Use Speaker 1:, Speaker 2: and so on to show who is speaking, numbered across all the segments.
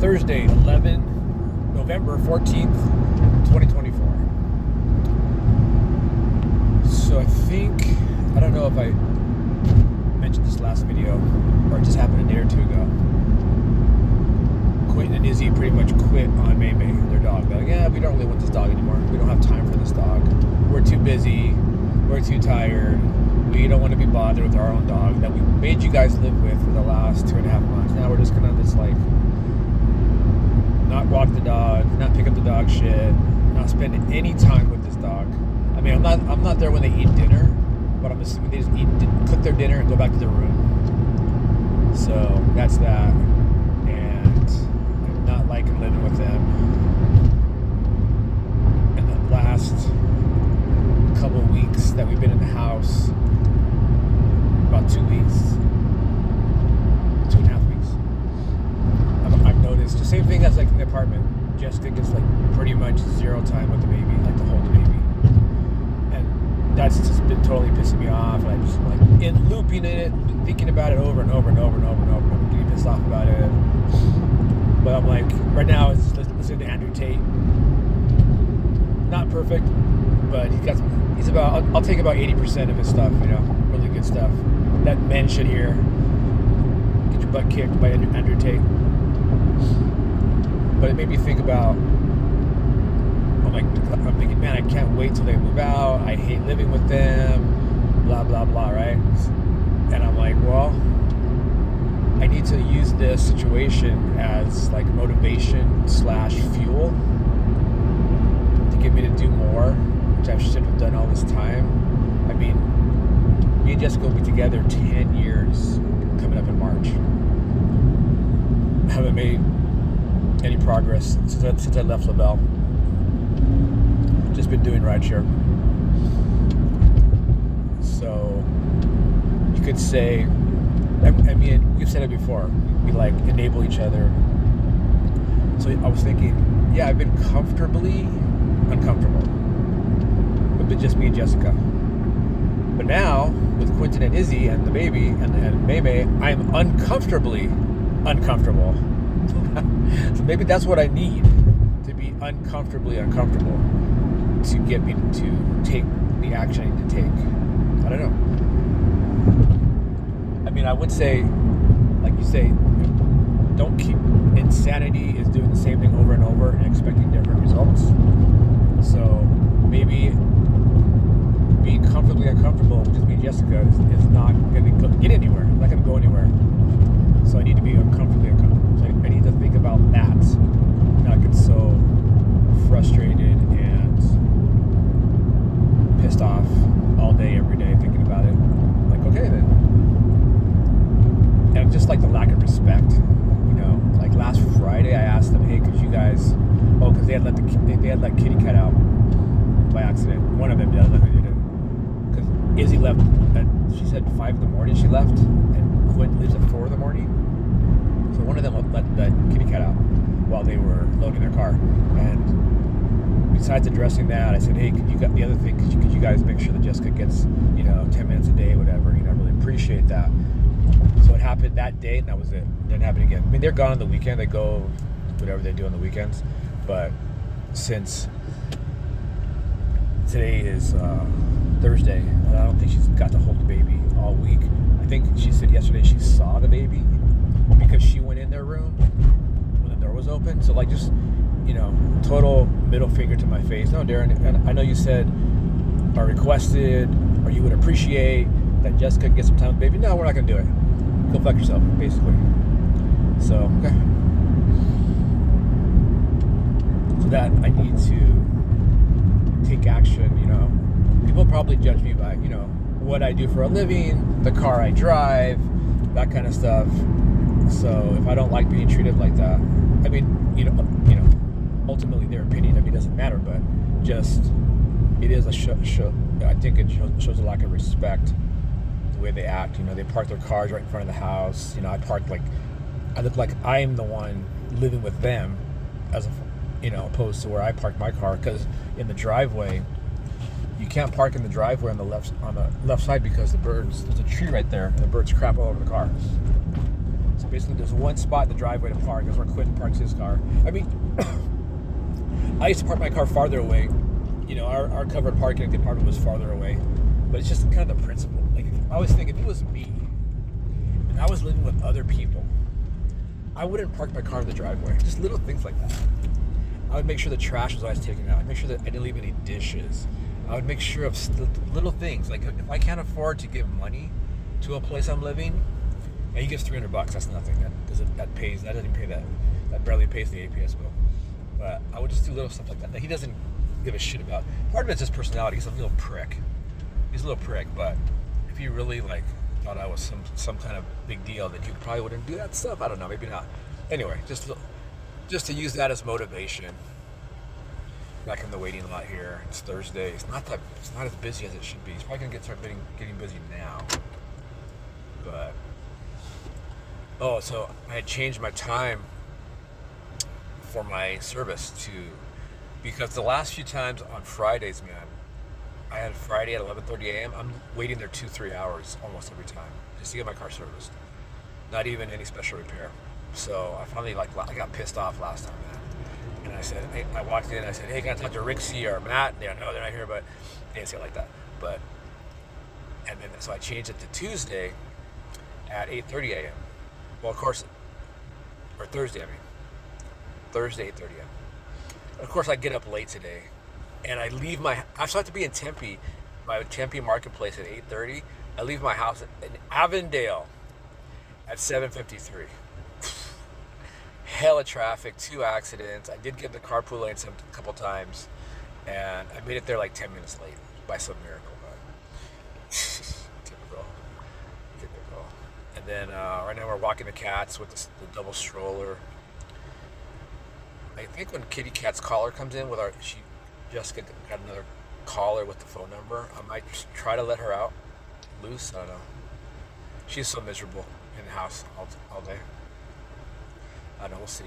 Speaker 1: Thursday, November 14th, 2024. So I don't know if I mentioned this last video or it just happened a day or two ago. Quentin and Izzy pretty much quit on May, their dog. They're like, yeah, we don't really want this dog anymore. We don't have time for this dog. We're too busy. We're too tired. We don't want to be bothered with our own dog that we made you guys live with for the last 2.5 months. Now we're just gonna not walk the dog, not pick up the dog shit, not spend any time with this dog. I mean, I'm not there when they eat dinner, but I'm assuming they just cook their dinner and go back to their room. So that's that. And I'm not liking living with them. And the last couple of weeks that we've been in the house, about 2 weeks, 2.5 weeks, I've noticed the same thing as like in the apartment. Jessica gets like pretty much zero time with the baby, like to hold the baby, and that's just been totally pissing me off. And I'm just like in looping in it, thinking about it over and over and over and over and over, and I'm getting pissed off about it. But I'm like, right now it's just listening to Andrew Tate. Not perfect, but he's about, I'll take about 80% of his stuff, really good stuff that men should hear. Get your butt kicked by Andrew Tate. But it made me think about, I'm thinking, man, I can't wait till they move out. I hate living with them, blah, blah, blah, right? And I'm like, well, I need to use this situation as like motivation/fuel to get me to do more, which I should have done all this time. I mean, me and Jessica will be together 10 years coming up in March. I haven't made any progress since I left LaBelle. Just been doing rideshare. So you could say, I mean, we've said it before, we like enable each other. So I was thinking, yeah, I've been comfortably uncomfortable with just me and Jessica. But now with Quentin and Izzy and the baby and May, I'm uncomfortably uncomfortable. So maybe that's what I need, to be uncomfortably uncomfortable to get me to take the action I need to take. I don't know. I mean, I would say, like you say, don't keep, insanity is doing the same thing over and over and expecting different results. So maybe being comfortably uncomfortable with just me and Jessica is not going to get anywhere. It's not going to go anywhere. So I need to be uncomfortably uncomfortable. So I need to think about that, not get so frustrated and pissed off all day, every day, thinking about it. Like, okay then. And just like the lack of respect, like last Friday I asked them, hey, could you guys, because they had let Kitty Cat out by accident. One of them did, the other didn't. Because Izzy left she said 5 in the morning she left, and Quinn leaves at 4 in the morning. So one of them let Kitty Cat out while they were loading their car. And besides addressing that, I said, hey, could you guys make sure that Jessica gets, 10 minutes a day, whatever. I really appreciate that. So it happened that day, and that was it. It didn't happen again. I mean, they're gone on the weekend. They go whatever they do on the weekends. But since today is Thursday, and I don't think she's got to hold the baby all week. I think she said yesterday she saw the baby because she went in their room when the door was open. So like just, total middle finger to my face. No, Darren, and I know you said or requested or you would appreciate that Jessica gets some time with the baby. No, we're not going to do it. Go fuck yourself, basically. So, okay. So that I need to take action, People probably judge me by, what I do for a living, the car I drive, that kind of stuff. So if I don't like being treated like that, I mean, ultimately their opinion of me doesn't matter, but just it is a show. I think it shows a lack of respect the way they act. They park their cars right in front of the house. I look like I'm the one living with them, as opposed to where I park my car. Because in the driveway, you can't park in the driveway on the left side because there's a tree right there and the birds crap all over the car. So Basically, there's one spot in the driveway to park. That's where Quentin parks his car. I mean, I used to park my car farther away. You know, our covered parking department was farther away. But it's just kind of the principle. Like, I always think if it was me and I was living with other people, I wouldn't park my car in the driveway. Just little things like that. I would make sure the trash was always taken out. I'd make sure that I didn't leave any dishes. I would make sure of little things. Like, if I can't afford to give money to a place I'm living, and he gives $300, that's nothing. That pays. That doesn't even pay that. That barely pays the APS bill. But I would just do little stuff like that he doesn't give a shit about. Part of it's his personality. He's a little prick. But if he really like thought I was some kind of big deal, then he probably wouldn't do that stuff. I don't know. Maybe not. Anyway, just to use that as motivation. Back in the waiting lot here. It's Thursday. It's not as busy as it should be. It's probably gonna start getting busy now. But so I had changed my time for my service because the last few times on Fridays, man, I had Friday at 11:30 a.m. I'm waiting there 2-3 hours almost every time just to get my car serviced. Not even any special repair. So I finally I got pissed off last time, man. And I said, hey, I walked in and I said, hey, can I talk to Rixie or Matt? No, they're not here, but they didn't say it like that. And then so I changed it to Tuesday at 8:30 a.m. Well, of course, or Thursday, Thursday, 8:30 a.m. Of course, I get up late today, and I still have to be in Tempe, by Tempe Marketplace at 8:30. I leave my house in Avondale at 7:53. Hella traffic, 2 accidents. I did get the carpool lane a couple times, and I made it there like 10 minutes late by some miracle. But typical. And then right now we're walking the cats with the double stroller. I think when Kitty Cat's caller comes in Jessica got another caller with the phone number. I might just try to let her out loose. I don't know. She's so miserable in the house all day. I don't know, we'll see.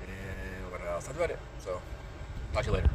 Speaker 1: And what else? That's about it. So, talk to you later.